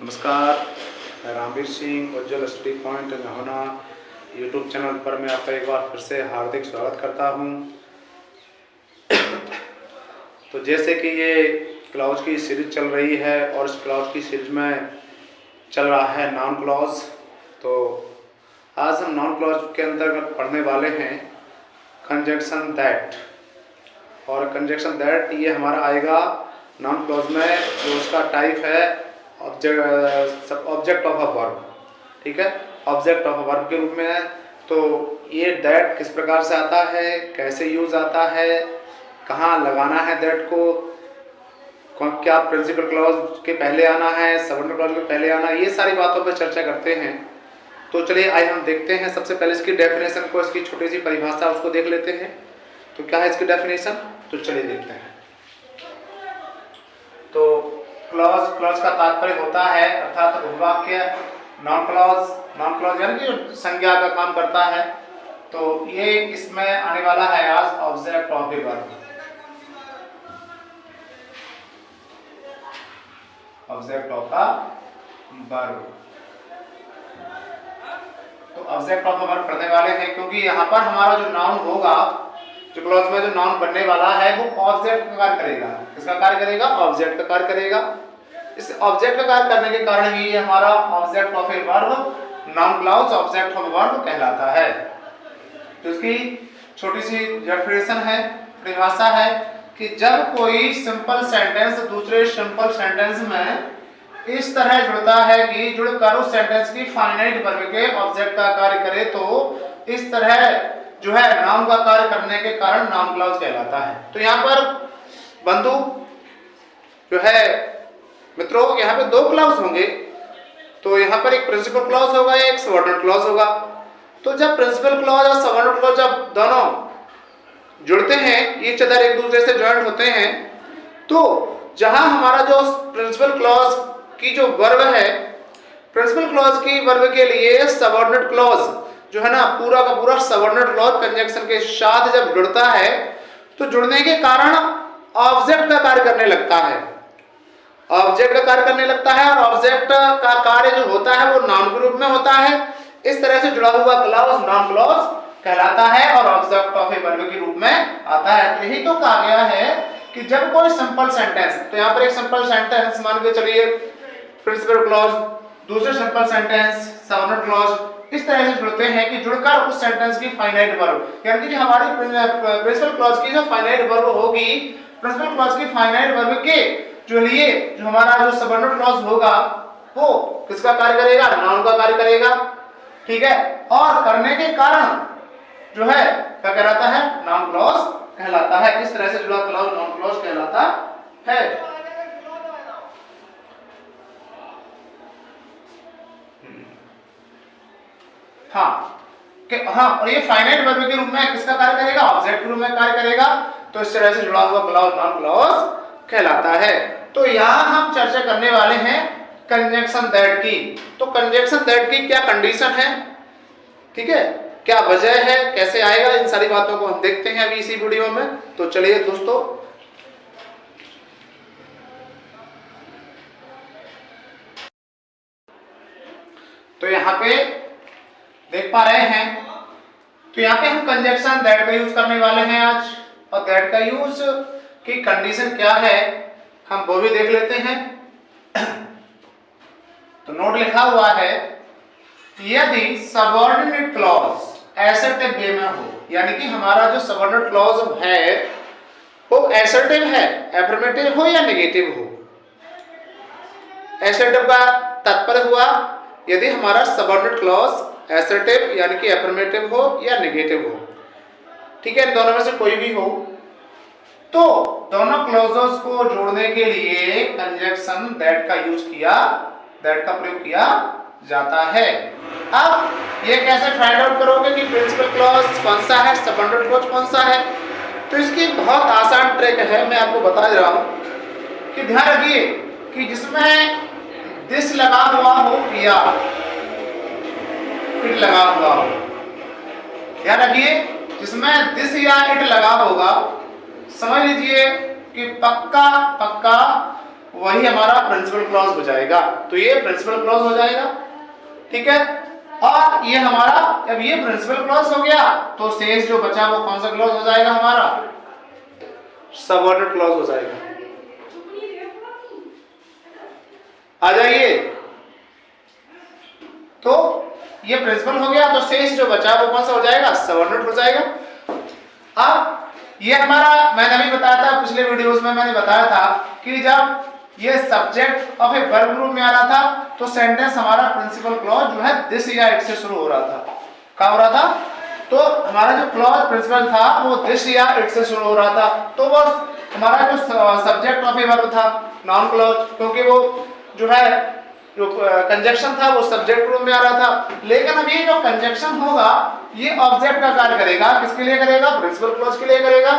नमस्कार, मैं रामवीर सिंह उज्ज्वल study point नहोना YouTube channel पर मैं आपका एक बार फिर से हार्दिक स्वागत करता हूं। तो जैसे कि ये क्लॉज की सीरीज चल रही है और इस क्लॉज की सीरीज में चल रहा है नॉन क्लॉज। तो आज हम नॉन क्लॉज के अंतर्गत पढ़ने वाले हैं कंजंक्शन दैट। और कंजंक्शन दैट ये हमारा आएगा नॉन क्लॉज में, जो उसका टाइप है ऑब्जेक्ट ऑफ अ वर्ब। ठीक है, ऑब्जेक्ट ऑफ अ वर्ब के रूप में है। तो ये दैट किस प्रकार से आता है, कैसे यूज आता है, कहाँ लगाना है दैट को, क्या प्रिंसिपल क्लॉज के पहले आना है, सबऑर्डिनेट क्लॉज के पहले आना है, ये सारी बातों पर चर्चा करते हैं। तो चलिए आइए हम देखते हैं। सबसे पहले इसकी डेफिनेशन को, इसकी छोटी सी परिभाषा उसको देख लेते हैं। तो क्या है इसकी डेफिनेशन, तो चलिए देखते हैं। तो क्लॉज का तात्पर्य होता है अर्थात उपवाक्य। नॉन क्लॉज यानी कि जो संज्ञा का काम करता है। तो ये इसमें आने वाला है आज object of a verb. Object of a verb. तो ऑब्जेक्ट ऑफ अ वर्ब पढ़ने वाले हैं, क्योंकि यहाँ पर हमारा जो नाउन होगा, जो क्लॉज में जो नाउन बनने वाला है, वो ऑब्जेक्ट का कार्य करेगा। किसका कार्य करेगा? ऑब्जेक्ट का कार्य करेगा। इस ऑब्जेक्ट का कार्य करने के कारण ही ये हमारा object of a verb, noun clause object of a verb कहलाता है। तो इसकी छोटी सी डेफिनेशन है, परिभाषा है कि जब कोई सिंपल सेंटेंस दूसरे सिंपल सेंटेंस में इस तरह जुड़ता है कि जुड़कर उस सेंटेंस की फाइनाइट वर्ब के ऑब्जेक्ट का कार्य करे, तो इस तरह जो है नाउन का कार्य करने के कारण नाउन क्लॉज कहलाता है। तो यहाँ पर बंधु जो है मित्रों, यहाँ पे दो क्लॉज होंगे। तो यहाँ पर एक प्रिंसिपल क्लॉज होगा, एक सबऑर्डिनेट क्लॉज होगा। तो जब प्रिंसिपल क्लॉज और सबऑर्डिनेट क्लॉज जब दोनों जुड़ते हैं, ईच अदर एक दूसरे से ज्वाइंट होते हैं, तो जहां हमारा जो प्रिंसिपल क्लॉज की जो वर्ब है, प्रिंसिपल क्लॉज की वर्ब के लिए सबऑर्डिनेट क्लॉज जो है ना, पूरा का पूरा सबऑर्डिनेट क्लॉज कंजंक्शन के साथ जब जुड़ता है, तो जुड़ने के कारण ऑब्जेक्ट का कार्य करने लगता है। ऑब्जेक्ट का कार्य करने लगता है और ऑब्जेक्ट का कार्य जो होता है वो नाउन के रूप में होता है। इस तरह से जुड़ा हुआ क्लॉज नाउन क्लॉज कहलाता है और ऑब्जेक्ट ऑफ ए वर्ब के रूप में आता है। यही तो कहा गया है कि जब कोई सिंपल सेंटेंस, तो यहाँ पर एक सिंपल सेंटेंस मान के चलिए प्रिंसिपल क्लॉज, दूसरे सिंपल सेंटेंस सबऑर्डिनेट क्लॉज इस तरह से जुड़ते हैं कि जुड़कर उस सेंटेंस की फाइनाइट वर्ब, यानी कि जो हमारी प्रिंसिपल क्लॉज की जो फाइनाइट वर्ब होगी, प्रिंसिपल क्लॉज की फाइनाइट वर्ब के जो लिए जो हमारा जो सबऑर्डिनेट क्लॉज होगा, वो किसका कार्य करेगा? नाउन का कार्य करेगा। ठीक है, और करने के कारण जो है क्या कहलाता है? नाउन क्लॉज कहलाता है। इस तरह से जुड़ा क्लॉज नाउन क्लॉज कहलाता है। हाँ, और ये फाइनाइट वर्ब के रूप में किसका कार्य करेगा? ऑब्जेक्ट के रूप में कार्य करेगा। तो इस तरह से जुड़ा हुआ क्लॉज नाउन क्लॉज कहलाता है। तो यहाँ हम चर्चा करने वाले हैं कंजंक्शन दैट की। तो कंजंक्शन दैट की क्या कंडीशन है, ठीक है, क्या वजह है, कैसे आएगा, इन सारी बातों को हम देखते हैं अभी इसी वीडियो में। तो चलिए दोस्तों, तो यहाँ पे देख पा रहे हैं, तो यहाँ पे हम कंजंक्शन दैट का यूज करने वाले हैं आज। और दैट का यूज की कंडीशन क्या है हम वो भी देख लेते हैं। तो नोट लिखा हुआ है, यदि सबऑर्डिनेट क्लॉज एसर्टिव वे में हो, यानी कि हमारा जो सबऑर्डिनेट क्लॉज है वो एसर्टिव है, एफर्मेटिव हो या नेगेटिव हो। एसर्टिव का तात्पर्य हुआ यदि हमारा सबऑर्डिनेट क्लॉज एसर्टिव यानी कि एफर्मेटिव हो या नेगेटिव हो। ठीक है, दोनों में से कोई भी हो, तो दोनों क्लॉजेस को जोड़ने के लिए कंजंक्शन दैट का यूज किया, दैट का प्रयोग किया जाता है। अब ये कैसे फाइंड आउट करोगे कि प्रिंसिपल क्लॉज कौन सा है, सबऑर्डिनेट क्लॉज कौन सा है? तो इसकी बहुत आसान ट्रिक है, मैं आपको बता दे रहा हूं कि ध्यान रखिए कि जिसमें दिस लगा हुआ हो या इट लगा हुआ हो, ध्यान रखिए जिसमें दिस या इट लगा होगा, समझ लीजिए कि पक्का वही हमारा प्रिंसिपल क्लॉज हो जाएगा। तो ये प्रिंसिपल क्लॉज हो जाएगा, ठीक है। और ये हमारा, अब ये प्रिंसिपल क्लॉज हो गया तो शेष जो बचा वो कौन सा क्लॉज हो जाएगा हमारा? सबऑर्डिनेट क्लॉज हो जाएगा। आ जाइए, तो ये प्रिंसिपल हो गया तो शेष जो बचा वो कौन सा हो जाएगा? सबऑर्डिनेट हो जाएगा। अब ये हमारा, मैंने अभी बताया था पिछले वीडियोस में, मैंने बताया था कि जब ये subject of a verb group में आ रहा था तो सेंटेंस हमारा प्रिंसिपल क्लॉज जो है दिस या इट से शुरू हो रहा था। क्या हो रहा था? तो हमारा जो क्लॉज प्रिंसिपल था वो दिस या इट से शुरू हो रहा था। तो वो हमारा जो सब्जेक्ट ऑफ ए वर्ब था नाउन क्लॉज, क्योंकि वो जो है जो कंजक्शन था वो सब्जेक्ट ग्रुप में आ रहा था। लेकिन अब ये जो कंजक्शन होगा ये ऑब्जेक्ट का कार्य करेगा। किसके लिए करेगा? प्रिंसिपल क्लॉज के लिए करेगा।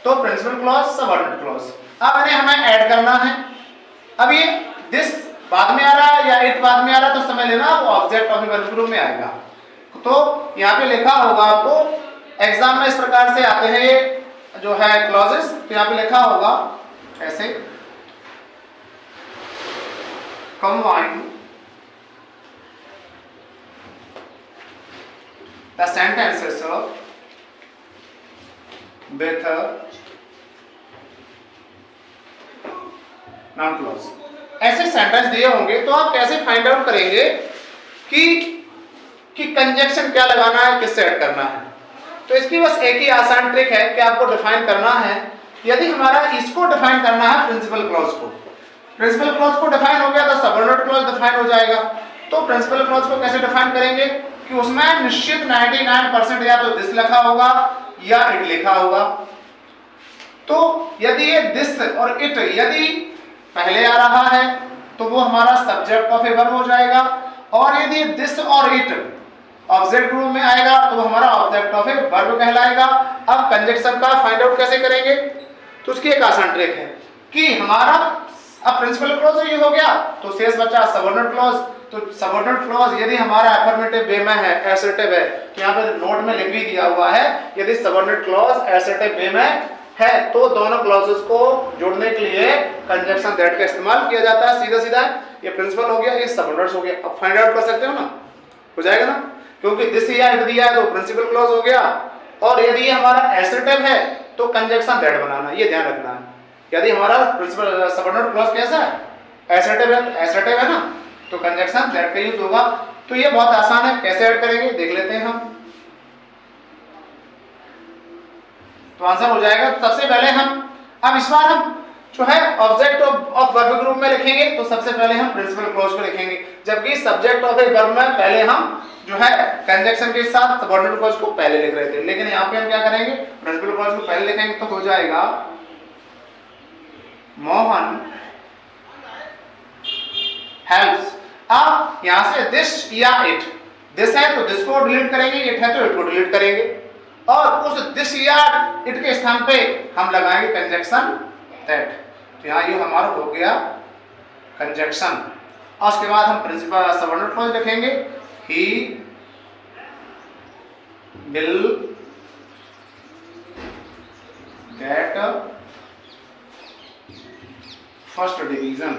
तो प्रिंसिपल क्लॉज, सबऑर्डिनेट क्लॉज। अब इन्हें हमें ऐड करना है। अब ये दिस बाद में आ रहा है या इट बाद में आ रहा है तो समझ लेना वो object of a verb group में आएगा। तो यहाँ पे लिखा होगा आपको, एग्जाम में इस प्रकार से आते हैं ये जो है क्लॉजेस। तो यहाँ पे लिखा होगा ऐसे, combine the sentences with noun clause। ऐसे सेंटेंस दिए होंगे तो आप कैसे फाइंड आउट करेंगे कि कंजक्शन क्या लगाना है, किससे ऐड करना है? तो इसकी बस एक ही आसान ट्रिक है कि आपको डिफाइन करना है। यदि हमारा इसको डिफाइन करना है प्रिंसिपल क्लॉज को, प्रिंसिपल क्लॉज को डिफाइन हो गया तो सबऑर्डिनेट क्लॉज डिफाइन हो जाएगा। तो प्रिंसिपल क्लॉज को कैसे डिफाइन करेंगे कि उसमें निश्चित 99% या तो दिस लिखा होगा या इट लिखा होगा। तो यदि ये दिस और इट यदि पहले आ रहा है तो वो हमारा सब्जेक्ट ऑफ ए वर्ब हो जाएगा, और यदि दिस और इट ऑब्जेक्ट ग्रुप में आएगा तो वो हमारा ऑब्जेक्ट ऑफ ए वर्ब कहलाएगा। अब कंजक्शन का फाइंड आउट कैसे करेंगे? तो उसकी एक आसान ट्रिक है कि हमारा अब प्रिंसिपल क्लॉज ये हो गया तो शेष बचा सबऑर्डिनेट क्लॉज। तो सबऑर्डिनेट क्लॉज यदि हमारा अफर्मेटिव वे में है, असर्टिव है, तो यहाँ पे नोट में लिख भी दिया हुआ है, यदि सबऑर्डिनेट क्लॉज असर्टिव वे में है तो दोनों क्लॉजेस को जोड़ने के लिए कंजक्शन दैट का इस्तेमाल किया जाता है। सीधा सीधा ये प्रिंसिपल हो गया, ये सबऑर्डिनेट हो गया। अब फाइंड आउट कर सकते हो ना, हो जाएगा ना, क्योंकि दिस या इट दिया है तो प्रिंसिपल क्लॉज हो गया, और यदि ये हमारा असर्टिव है तो कंजक्शन दैट बनाना, ये ध्यान रखना है। यदि हमारा प्रिंसिपल सबऑर्डिनेट क्लॉज कैसा है? असर्टिव है ना, तो कंजक्शन दैट का यूज होगा। तो ये बहुत आसान है, कैसे ऐड करेंगे देख लेते हैं हम। तो आंसर हो जाएगा, सबसे पहले हम, अब इस बार हम जो है ऑब्जेक्ट ऑफ वर्ब ग्रुप में लिखेंगे तो सबसे पहले हम प्रिंसिपल क्लॉज को लिखेंगे, जबकि सब्जेक्ट ऑफ ए वर्ब में पहले हम जो है कंजक्शन के साथ सबऑर्डिनेट क्लॉज को पहले लिख रहे थे। लेकिन यहाँ पे हम क्या करेंगे? प्रिंसिपल क्लॉज को पहले लिखेंगे तो हो जाएगा मोहन हेल्प्स। अब यहां से दिस या इट, दिस है तो दिस को डिलीट करेंगे, इट है तो इट को डिलीट करेंगे, और उस दिस या इट के स्थान पे हम लगाएंगे कंजक्शन दैट। तो यहाँ ये हमारा हो गया कंजक्शन। और उसके बाद हम प्रिंसिपल सबऑर्डिनेट क्लॉज लिखेंगे, he will get first division.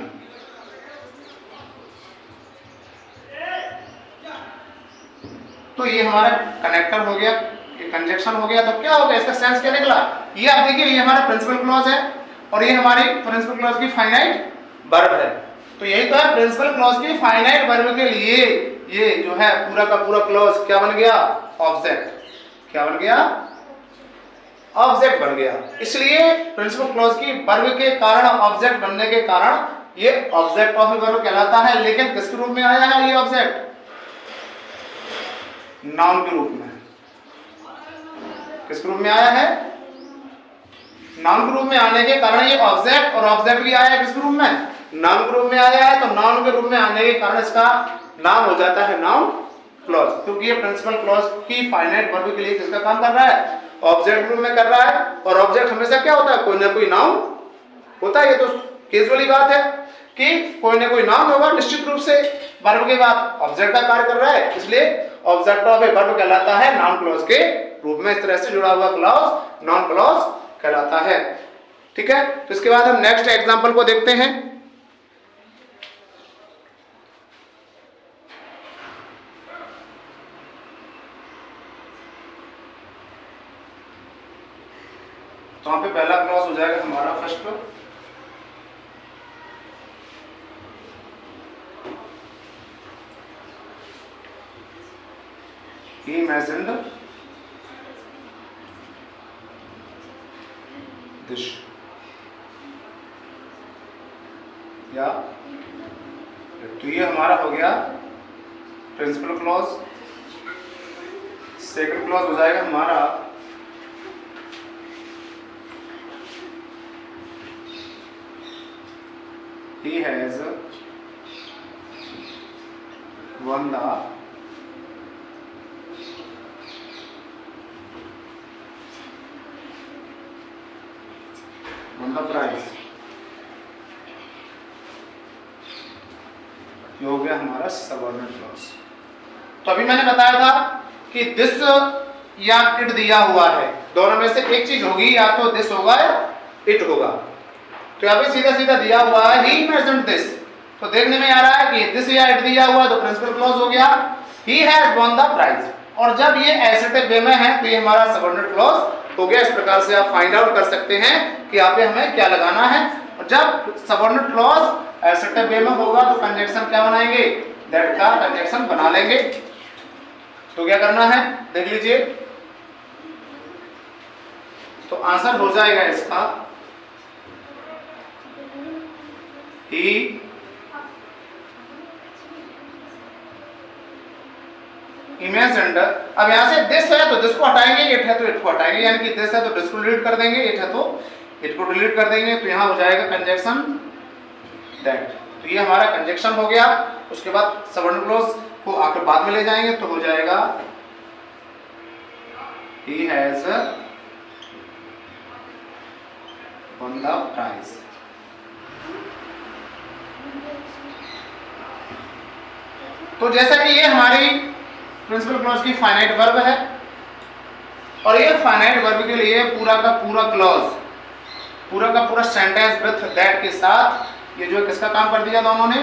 तो ये हमारा कनेक्टर हो गया, ये कंजक्शन हो गया। तो क्या हो गया, इसका सेंस क्या निकला? ये आप देखिए, ये हमारा प्रिंसिपल क्लॉज है और ये हमारी प्रिंसिपल क्लॉज की फाइनाइट वर्ब है। तो यही तो है प्रिंसिपल क्लॉज की फाइनाइट वर्ब के लिए ये जो है पूरा का पूरा क्लॉज क्या बन गया? ऑब्जेक्ट। क्या बन गया? ऑब्जेक्ट बन गया। इसलिए प्रिंसिपल क्लॉज की वर्ब के कारण, ऑब्जेक्ट बनने के कारण ये ऑब्जेक्ट ऑफ ए वर्ब कहलाता है। लेकिन किसके रूप में आया है ये ऑब्जेक्ट? नाउन के रूप में। किस रूप में आया है? नाउन के रूप में आने के कारण ये ऑब्जेक्ट, और ऑब्जेक्ट भी आया है किस रूप में? नाउन के रूप में आया है। तो नाउन के रूप में आने के कारण इसका नाम हो जाता है नाउन क्लॉज, क्योंकि ये प्रिंसिपल क्लॉज की फाइनाइट वर्ब के लिए किसका काम कर रहा है? ऑब्जेक्ट रूप में कर रहा है। और ऑब्जेक्ट हमेशा क्या होता है? कोई ना कोई नाउन होता है। ये तो कैजुअली बात है कि कोई ना कोई नाउन होगा निश्चित रूप से। वर्ब के बाद ऑब्जेक्ट का कार्य कर रहा है, इसलिए ऑब्जेक्ट ऑफ ए वर्ब कहलाता है नाउन क्लॉज के रूप में। इस तरह से जुड़ा हुआ क्लॉज नाउन क्लॉज कहलाता है। ठीक है, तो इसके बाद हम नेक्स्ट एग्जांपल को देखते हैं। तो वहां पे पहला क्लॉज हो जाएगा हमारा फर्स्ट, he imagined this, या तो ये हमारा हो गया प्रिंसिपल क्लॉज। सेकंड क्लॉज हो जाएगा हमारा he has won the prize। ये हो गया हमारा सबऑर्डिनेट क्लॉज। तो अभी मैंने बताया था कि दिस या इट दिया हुआ है, दोनों में से एक चीज होगी, या तो दिस होगा या इट होगा। तो यहाँ पे सीधा सीधा दिया हुआ है he imagined this, तो देखने में आ रहा है कि दिस या इट दिया हुआ तो प्रिंसिपल क्लॉज हो गया, he has won the prize। और जब ये एसेटिव वे में है तो ये हमारा सबऑर्डिनेट क्लॉज हो गया। इस प्रकार से आप फाइंड आउट कर सकते हैं कि यहाँ पे हमें क्या लगाना है। और जब सबऑर्डिनेट क्लॉज एसेटिव वे में होगा तो कंजंक्शन क्या बनाएंगे, दैट का कंजंक्शन बना लेंगे। तो क्या करना है देख लीजिए, तो आंसर हो जाएगा इसका he imagined। अब यहां से दिस है तो दिस को हटाएंगे, इट है तो इट को हटाएंगे, यानी कि दिस है तो दिस को डिलीट कर देंगे, इट है तो इट को डिलीट कर देंगे। तो यहां हो जाएगा कंजंक्शन दैट। तो ये हमारा कंजंक्शन हो गया। उसके बाद सबऑर्डिनेट क्लॉज को आकर बाद में ले जाएंगे तो हो जाएगा he has won the prize। तो जैसा कि ये हमारी प्रिंसिपल क्लॉज की फाइनाइट वर्ब है, और ये फाइनाइट वर्ब के लिए पूरा का पूरा क्लॉज, पूरा का पूरा सेंटेंस विथ दैट के साथ ये जो किसका काम कर दिया दोनों ने,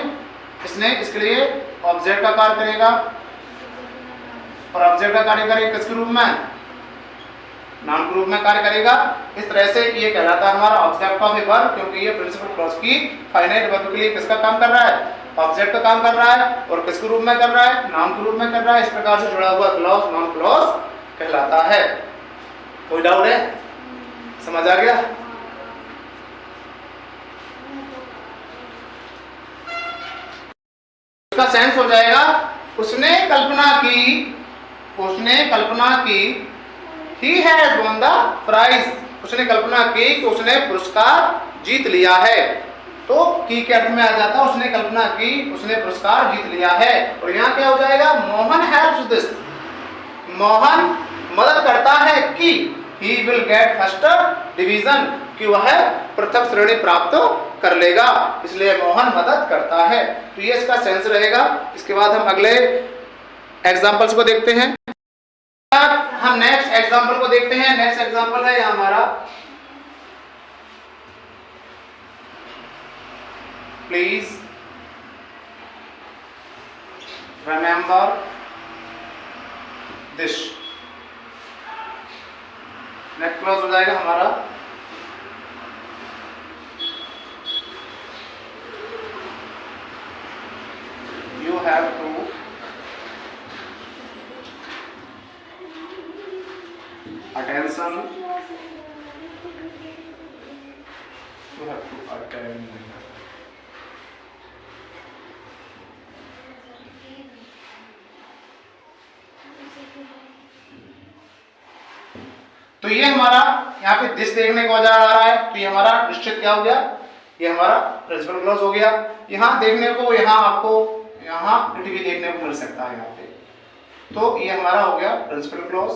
इसने इसके लिए ऑब्जेक्ट का कार्य करेगा। और ऑब्जेक्ट का कार्य करेगा किसके रूप में, नाउन के रूप में कार्य करेगा। इस तरह से ये कहलाता है हमारा ऑब्जेक्ट ऑफ ए वर्ब, क्योंकि ये प्रिंसिपल क्लॉज की फाइनाइट वर्ब के लिए किसका काम कर रहा है, ऑब्जेक्ट का काम कर रहा है। और किसके रूप में कर रहा है, नाउन के रूप में कर रहा है। इस प्रकार से जुड़ा हुआ क्लॉज नाउन क्लॉज कहलाता है। कोई डाउट है, समझ आ गया? इसका सेंस हो जाएगा उसने कल्पना की he has won the prize। उसने कल्पना की कि उसने पुरस्कार जीत लिया है। तो की के अर्थ में आ जाता है उसने कल्पना की, उसने पुरस्कार जीत लिया है। और यहाँ क्या हो जाएगा, मोहन हेल्प्स दिस। मोहन मदद करता है कि he will get first division, कि वह प्रथम श्रेणी प्राप्त कर लेगा, इसलिए मोहन मदद करता है। तो ये इसका सेंस रहेगा। इसके बाद हम अगले एग्जांपल्स को देखते हैं। हम नेक्स्ट एग्जांपल को देखते हैं। नेक्स्ट एग्जांपल है यहाँ हमारा, please remember this. Next clause हो जाएगा हमारा you have to attention, you have to attend। तो ये हमारा यहाँ पे दिस देखने को जा रहा है, तो ये हमारा निश्चित क्या हो गया, ये हमारा प्रिंसिपल क्लॉज हो गया। यहाँ देखने को, यहाँ आपको यहाँ इट भी देखने को मिल सकता है यहाँ पे। तो ये हमारा हो गया प्रिंसिपल क्लॉज।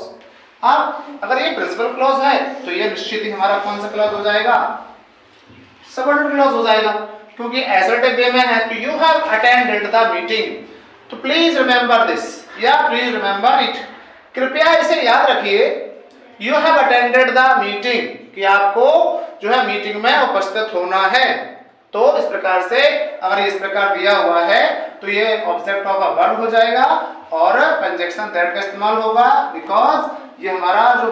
अब अगर ये प्रिंसिपल क्लॉज है तो ये निश्चित ही हमारा कौन सा क्लॉज हो जाएगा, सबऑर्डिनेट क्लॉज हो जाएगा, क्योंकि असर्टिव वे में है। तो you have attended the meeting, तो प्लीज रिमेंबर दिस या प्लीज रिमेंबर इट। कृपया इसे याद रखिए, you have attended the meeting, कि कि आपको जो है मीटिंग में उपस्थित होना है। तो इस प्रकार से अगर इस प्रकार दिया हुआ है तो ये ऑब्जेक्ट ऑफ अ वर्ब हो जाएगा और कंजक्शन दैट का इस्तेमाल होगा, बिकॉज ये हमारा जो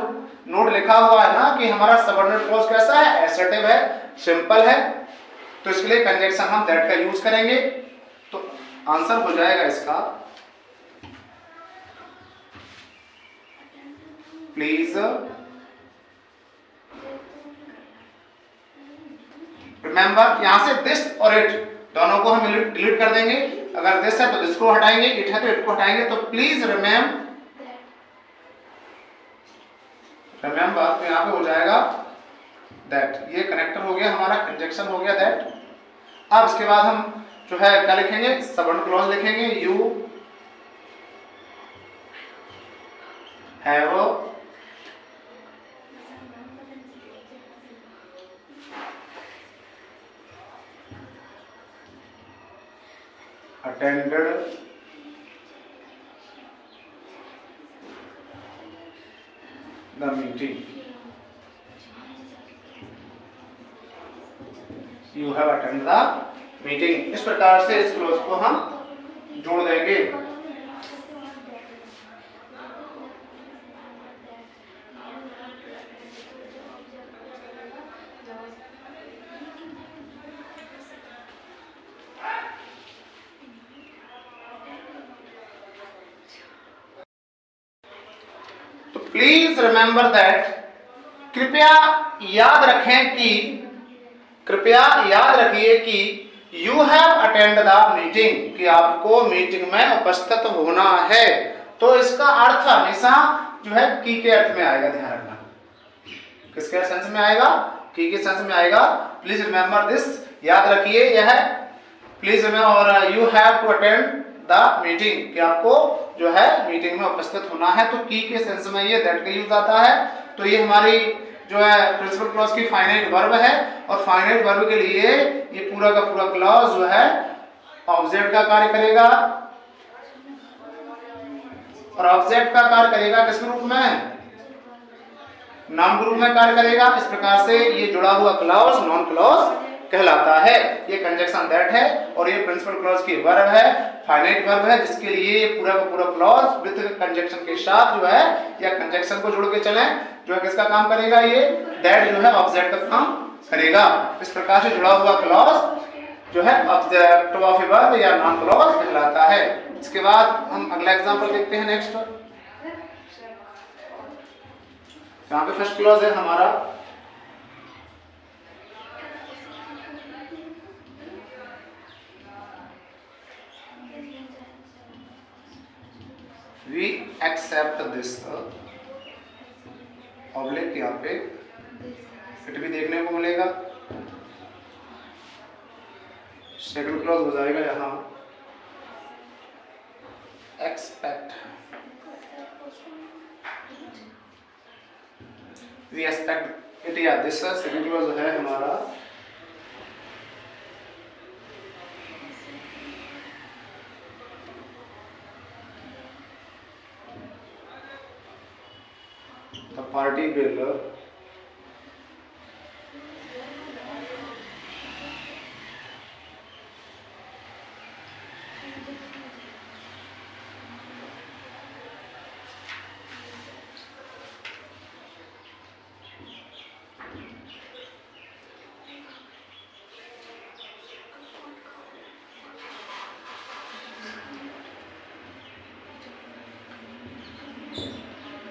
नोट लिखा हुआ है ना कि हमारा सबऑर्डिनेट क्लॉज कैसा है, एसर्टिव है, सिंपल है, तो इसके लिए कंजक्शन हम दैट का यूज करेंगे। तो आंसर हो जाएगा इसका प्लीज रिमेंबर। यहां से दिस और इट दोनों को हम डिलीट कर देंगे, अगर दिस है तो दिस को हटाएंगे, इट है तो इट को हटाएंगे। तो प्लीज रिमेंबर, तो यहां पे हो जाएगा दैट, ये कनेक्टर हो गया हमारा, कंजक्शन हो गया दैट। अब इसके बाद हम जो है क्या लिखेंगे, सबऑर्डिनेट क्लॉज लिखेंगे, you have attended the meeting, you have attended the meeting। इस प्रकार से इस क्लोज को हम जोड़ देंगे। प्लीज रिमेंबर दैट, कृपया याद रखें कि, कृपया याद रखिए कि you have attend the meeting, कि आपको मीटिंग में उपस्थित होना है। तो इसका अर्थ हमेशा जो है की के अर्थ में आएगा, ध्यान रखना। किसके सेंस में आएगा, की के सेंस में आएगा। प्लीज रिमेंबर दिस, याद रखिए यह, प्लीज रिमेंबर, और you have to attend the meeting, कि आपको जो है मीटिंग में उपस्थित होना है। तो की के सेंस में ये दैट का यूज आता है। तो ये हमारी जो है प्रिंसिपल क्लॉज की फाइनाइट वर्ब है, और फाइनाइट वर्ब के लिए ये पूरा का पूरा क्लॉज जो है ऑब्जेक्ट का कार्य करेगा, और ऑब्जेक्ट का कार्य करेगा किस रूप में, नाउन रूप में कार्य करेगा। इस प्रकार से ये जुड़ा हुआ क्लॉज नॉन क्लॉज कहलाता है। ये कंजक्शन दैट है, और ये प्रिंसिपल क्लॉज की वर्ब है, फाइनाइट वर्ब है, जिसके लिए ये पूरा का पूरा क्लॉज विद कंजक्शन के साथ जो है, या कंजक्शन को जोड़ के चले, जो है किसका काम करेगा, ये दैट जो है ऑब्जेक्ट का काम करेगा। इस प्रकार से जुड़ा हुआ क्लॉज जो है ऑब्जेक्ट ऑफ ए वर्ब या नॉन क्लॉज कहलाता है। इसके बाद हम अगला एग्जांपल देखते हैं नेक्स्ट। यहाँ पे फर्स्ट क्लॉज है हमारा, we accept this, ऑब्लिक यहाँ पे इट भी देखने को मिलेगा। सेकंड क्लॉज हो जाएगा यहाँ एक्सपेक्ट, वी एक्सपेक्ट इट, या दिस सेकंड क्लॉज है हमारा the party will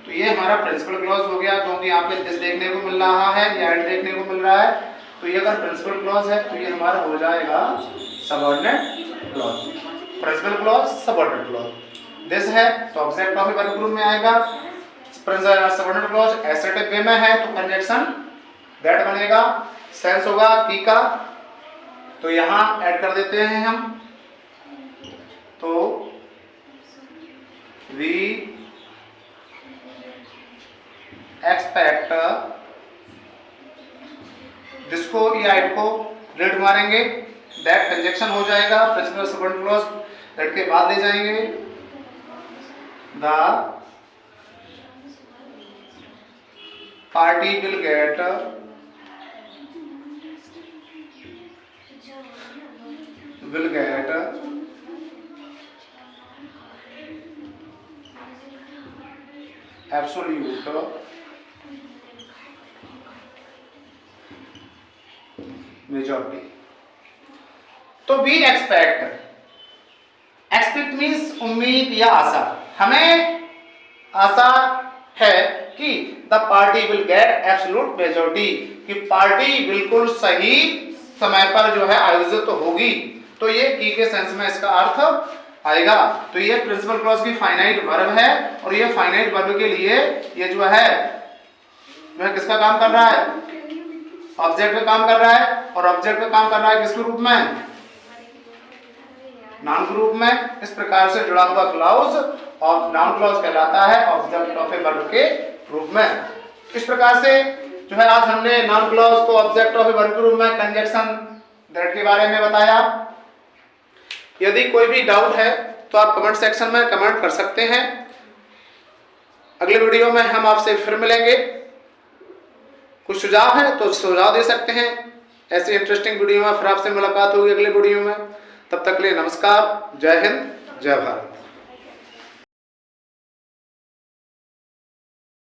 ये हमारा प्रिंसिपल क्लॉज हो गया, क्योंकि यहाँ पे दिस देखने को मिल रहा है या एंड देखने को मिल रहा है। तो ये अगर प्रिंसिपल क्लॉज है तो ये हमारा हो जाएगा subordinate clause. Principal clause, subordinate clause. This है तो object of a verb group में आएगा। सबऑर्डिनेट क्लॉज एसर्टिव वे में है तो कंजक्शन दैट बनेगा, सेंस होगा की का। तो यहाँ ऐड कर देते हैं हम, तो वी एक्सपेक्ट, जिसको या इट को रेड मारेंगे, दैट कंजक्शन हो जाएगा प्रिंसिपल सबऑर्डिनेट क्लॉज, दैट के बाद ले जाएंगे the party will get will get absolute majority. तो we expect मीन्स उम्मीद या आशा, हमें आशा है कि the party will get absolute majority, कि पार्टी बिल्कुल सही समय पर जो है आयोजित होगी। तो ये की के सेंस में इसका अर्थ आएगा। तो ये प्रिंसिपल क्लॉज की फाइनाइट वर्ब है, और ये फाइनाइट वर्ब के लिए ये जो है वह किसका काम कर रहा है, ऑब्जेक्ट का काम कर रहा है, और ऑब्जेक्ट का काम कर रहा है किसके रूप में, नाउन के रूप में। इस प्रकार से जुड़ा हुआ क्लॉज और नाउन क्लॉज कहलाता है ऑब्जेक्ट ऑफ ए वर्ब के रूप में। इस प्रकार से जो है आज हमने नाउन क्लॉज को ऑब्जेक्ट ऑफ ए वर्ब के रूप में कंजक्शन दैट के बारे में बताया। यदि कोई भी डाउट है तो आप कमेंट सेक्शन में कमेंट कर सकते हैं। अगले वीडियो में हम आपसे फिर मिलेंगे। कुछ सुझाव है तो सुझाव दे सकते हैं। ऐसी इंटरेस्टिंग वीडियो में फिर आपसे मुलाकात होगी अगले वीडियो में। तब तक के लिए नमस्कार, जय हिंद, जय भारत।